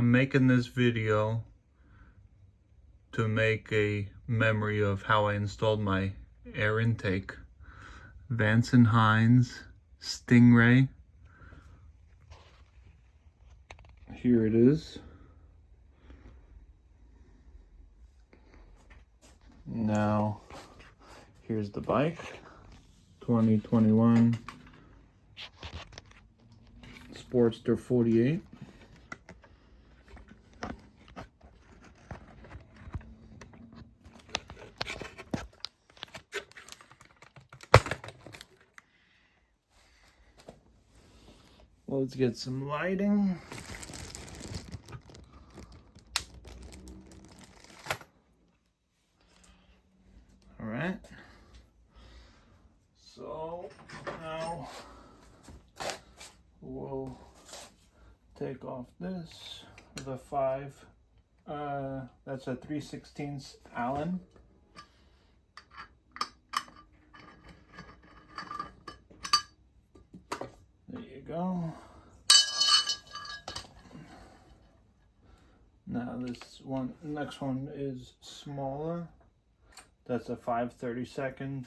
I'm making this video to make a memory of how I installed my air intake. Vance and Hines Stingray. Here it is. Now, here's the bike. 2021 Sportster 48. Let's get some lighting. All right. So now we'll take off this, the 5, that's a 3/16 Allen. There you go. Now this one, next one is smaller. That's a 5/32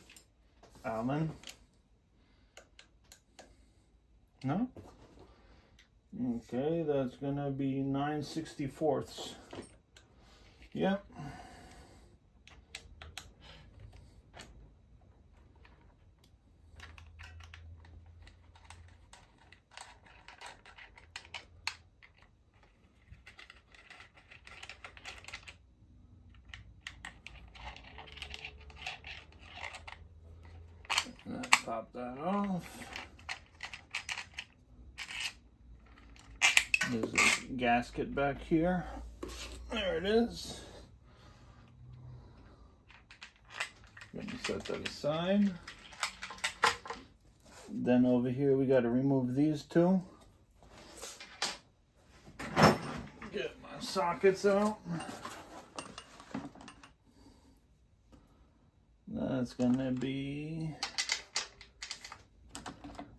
Allen. No? Okay, that's gonna be 9/64. Yep. Pop that off. There's a gasket back here. There it is. Gonna set that aside. Then over here we got to remove these two. Get my sockets out. That's gonna be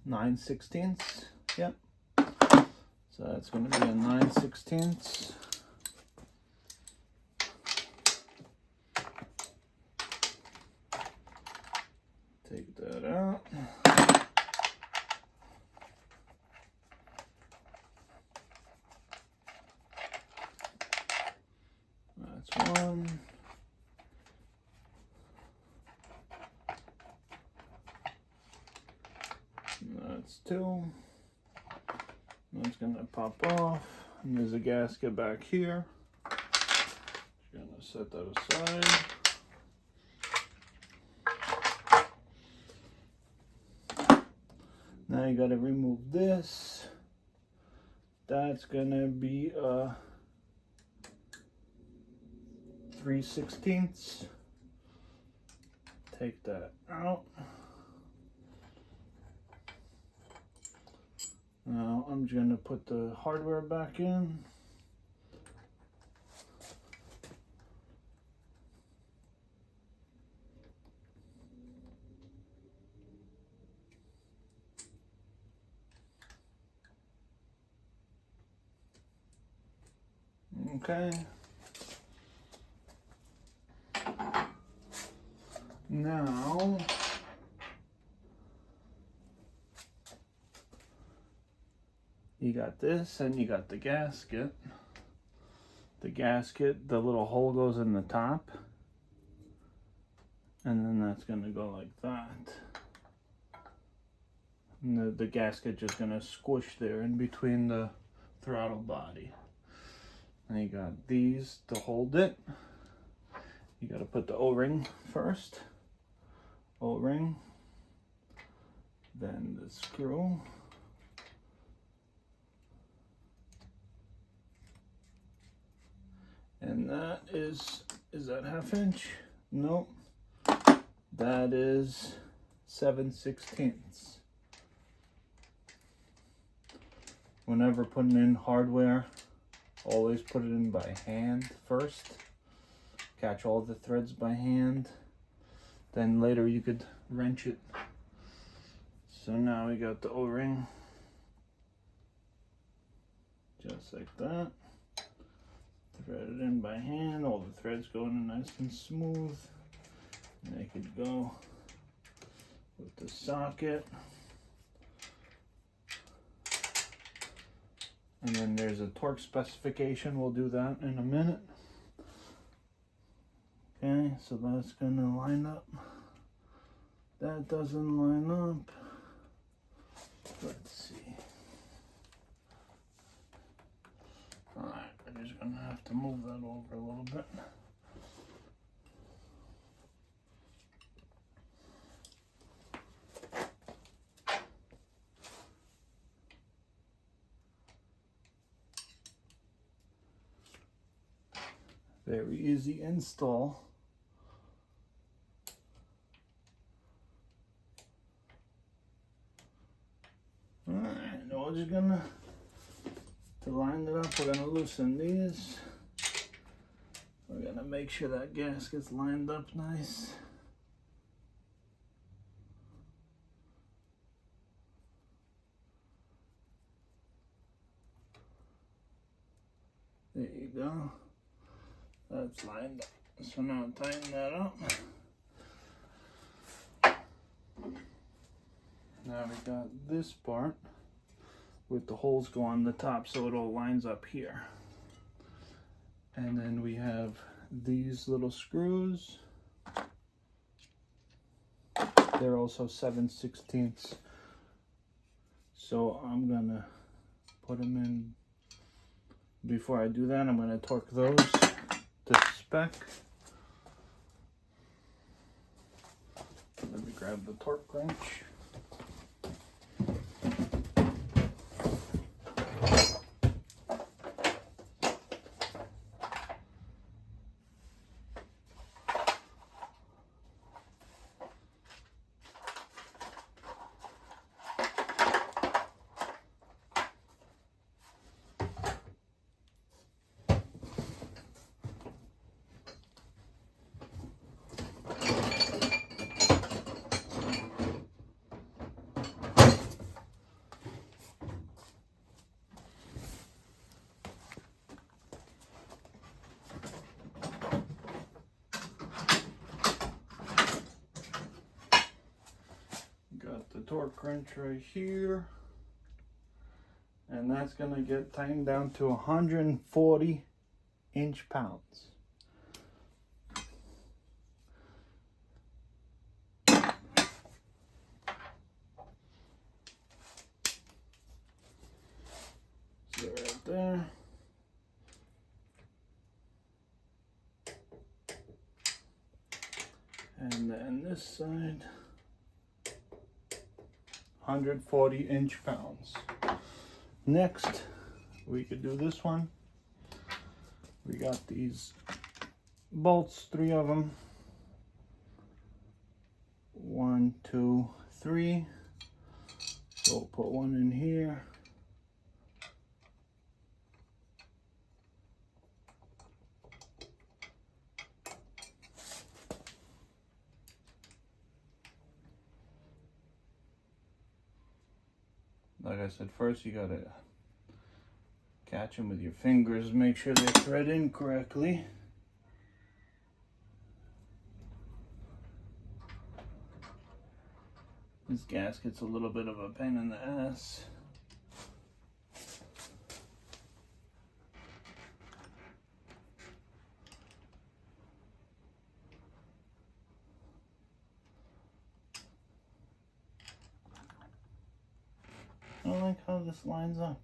9/16. Yep. So that's going to be a 9/16. Take that out. That's one. That's two. That's gonna pop off, and there's a gasket back here. Just gonna set that aside. Now you gotta remove this. That's gonna be a 3/16. Take that out. Now I'm just going to put the hardware back in. Okay. Now you got this, and you got the gasket. The gasket, the little hole goes in the top, and then that's gonna go like that. And the gasket just gonna squish there in between the throttle body. And you got these to hold it. You gotta put the O-ring first. O-ring. Then the screw. And that is that 1/2 inch? Nope. That is 7/16. Whenever putting in hardware, always put it in by hand first. Catch all the threads by hand. Then later you could wrench it. So now we got the O-ring. Just like that. thread it in by hand. All the threads go in nice and smooth. And they could go with the socket. And then there's a torque specification. We'll do that in a minute. Okay, so that's gonna line up. That doesn't line up. Let's see. Alright, we're just gonna have to move that over a little bit. Very easy install. Alright, now we're just gonna, to line it up, we're gonna loosen these. We're gonna make sure that gasket's lined up nice. There you go. That's lined up. So now tighten that up. Now we got this part with the holes go on the top so it all lines up here. And then we have these little screws. They're also 7/16. So I'm gonna put them in. Before I do that, I'm gonna torque those to spec. Let me grab the torque wrench. The torque wrench right here, and that's going to get tightened down to 140 inch-pounds. So right there. And then this side, 140 inch-pounds. Next, we could do this one. We got these bolts, 3 of them. 1, 2, 3. So we'll put one in here. Like I said, first you gotta catch them with your fingers, make sure they thread in correctly. This gasket's a little bit of a pain in the ass. I don't like how this lines up.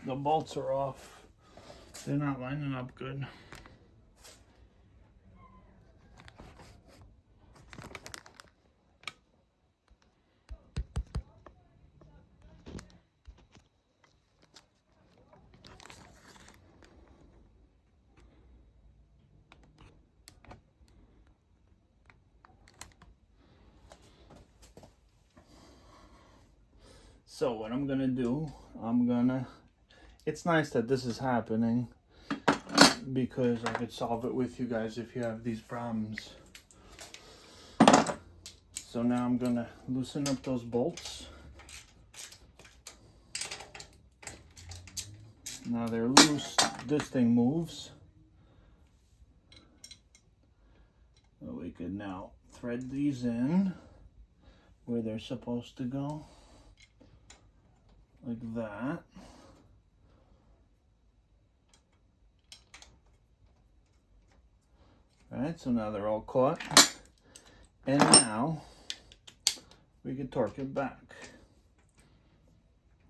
The bolts are off. They're not lining up good. So what I'm gonna do, it's nice that this is happening because I could solve it with you guys if you have these problems. So now I'm gonna loosen up those bolts. Now they're loose, this thing moves. So we could now thread these in where they're supposed to go, like that. Alright, so now they're all caught. And now we can torque it back.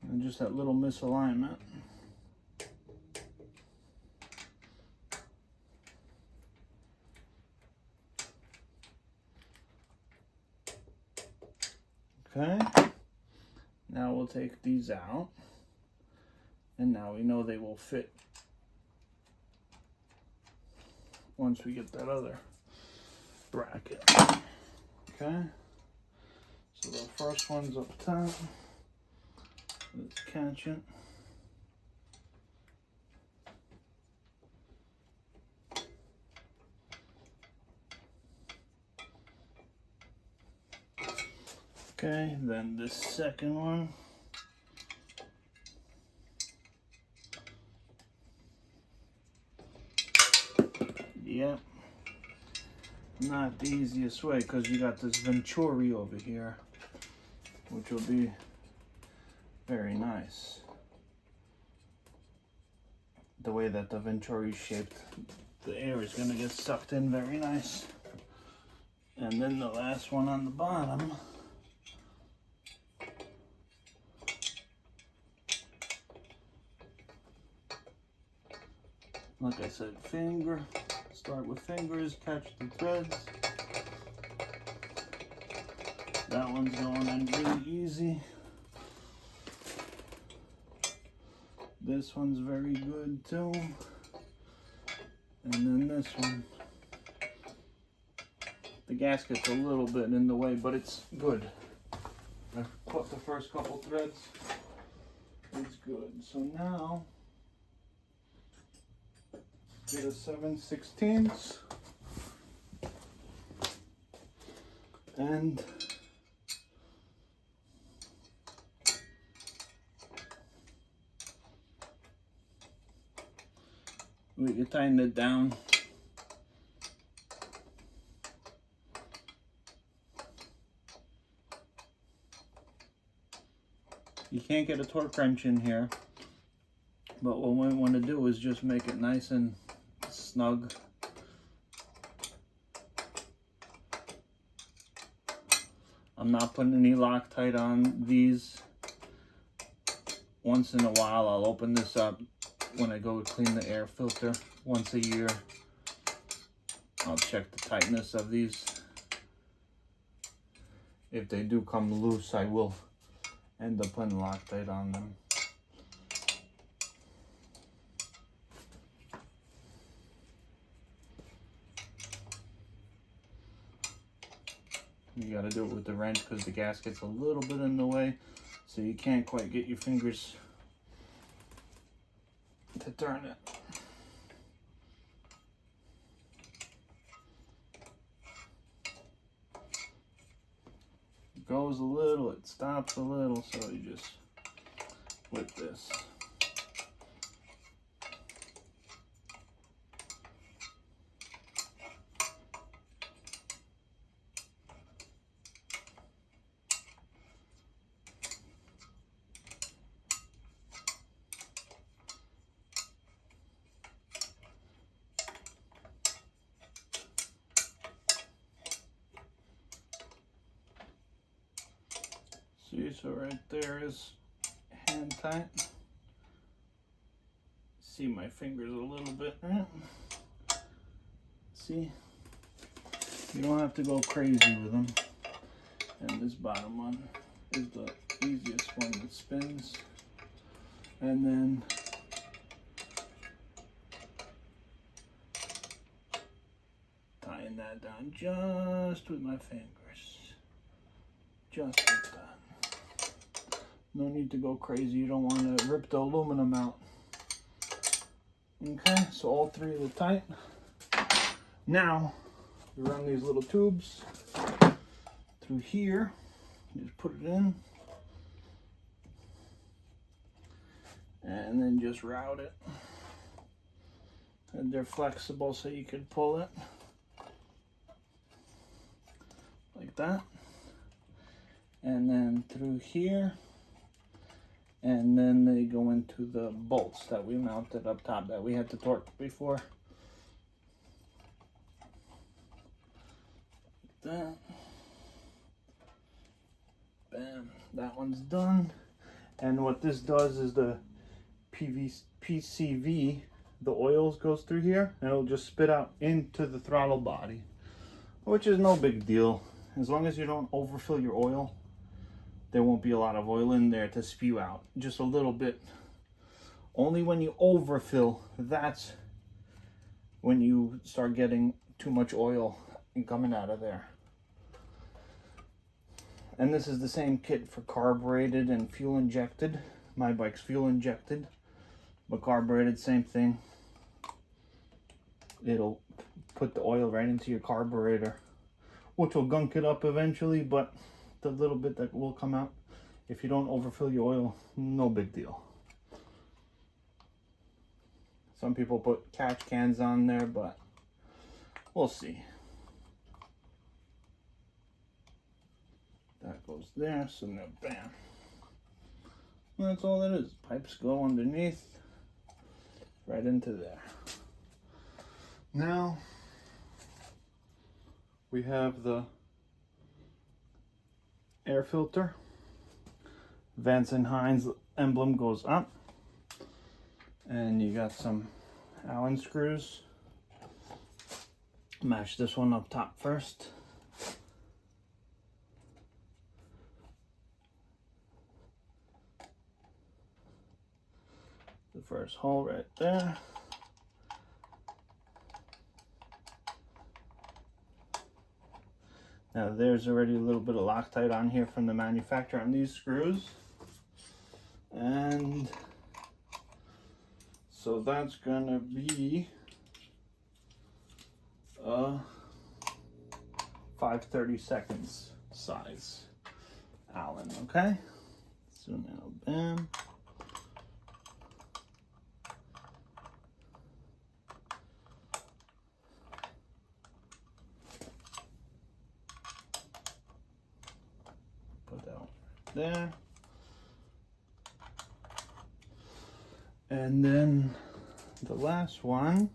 And just that little misalignment. Okay, now we'll take these out, and now we know they will fit once we get that other bracket. Okay, so the first one's up top. Let's catch it. Okay, then the second one. Yep. Not the easiest way because you got this Venturi over here, which will be very nice. The way that the Venturi is shaped, the air is going to get sucked in very nice. And then the last one on the bottom. Like I said, start with fingers, catch the threads. That one's going in really easy. This one's very good too. And then this one. The gasket's a little bit in the way, but it's good. I caught the first couple threads. It's good. So now, get a 7/16 and we can tighten it down. You can't get a torque wrench in here, but what we want to do is just make it nice and snug. I'm not putting any Loctite on these. Once in a while I'll open this up when I go clean the air filter once a year. I'll check the tightness of these. If they do come loose, I will end up putting Loctite on them. You gotta do it with the wrench because the gasket's a little bit in the way, so you can't quite get your fingers to turn it. It goes a little, it stops a little, so you just whip this. See, so right there is hand tight. See my fingers a little bit. See, you don't have to go crazy with them. And this bottom one is the easiest one that spins. And then tying that down just with my fingers. Just like that. No need to go crazy. You don't want to rip the aluminum out. Okay, so all three are tight. Now, you run these little tubes through here. You just put it in. And then just route it. And they're flexible so you can pull it. Like that. And then through here. And then they go into the bolts that we mounted up top that we had to torque before. Like that. Bam. That one's done. And what this does is the PCV, the oils goes through here and it'll just spit out into the throttle body, which is no big deal. As long as you don't overfill your oil, there won't be a lot of oil in there to spew out. Just a little bit. Only when you overfill, that's when you start getting too much oil coming out of there. And this is the same kit for carbureted and fuel injected. My bike's fuel injected, but carbureted, same thing. It'll put the oil right into your carburetor, which will gunk it up eventually, but the little bit that will come out, if you don't overfill your oil, no big deal. Some people put catch cans on there, but we'll see. That goes there, so now bam. And that's all that is. Pipes go underneath, right into there. Now, we have the air filter. Vance and Hines emblem goes up. And you got some Allen screws. Match this one up top first. The first hole right there. Now there's already a little bit of Loctite on here from the manufacturer on these screws. And so that's gonna be a 5/32 size Allen, okay? So now bam. Put that one right there. And then the last one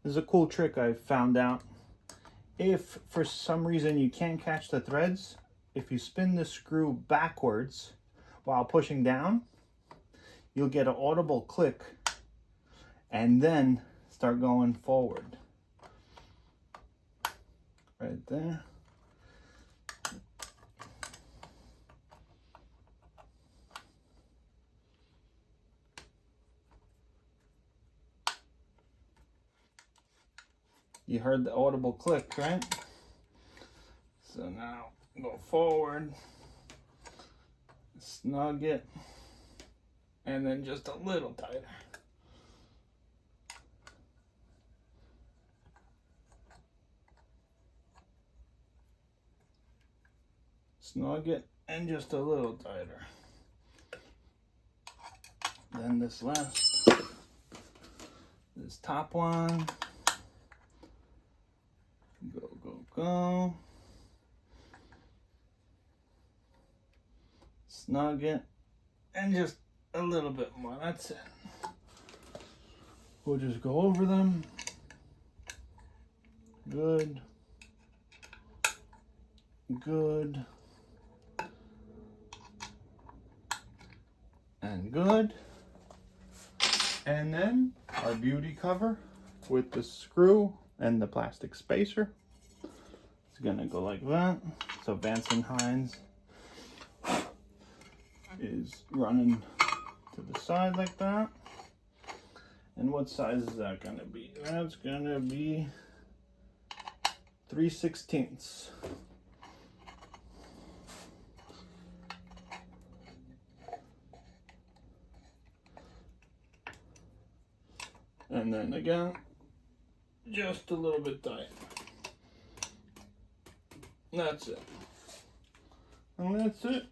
is a cool trick I found out. If for some reason you can't catch the threads, if you spin the screw backwards while pushing down, you'll get an audible click and then start going forward. Right there. You heard the audible click, right? So now go forward, snug it, and then just a little tighter. Snug it and just a little tighter. Then this top one. Go, go, go. Snug it. And just a little bit more. That's it. We'll just go over them. Good. Good. And good. And then our beauty cover with the screw and the plastic spacer. It's gonna go like that. So Vance and Hines is running to the side like that. And what size is that gonna be? That's gonna be 3/16. And then again, just a little bit tight. That's it. And that's it.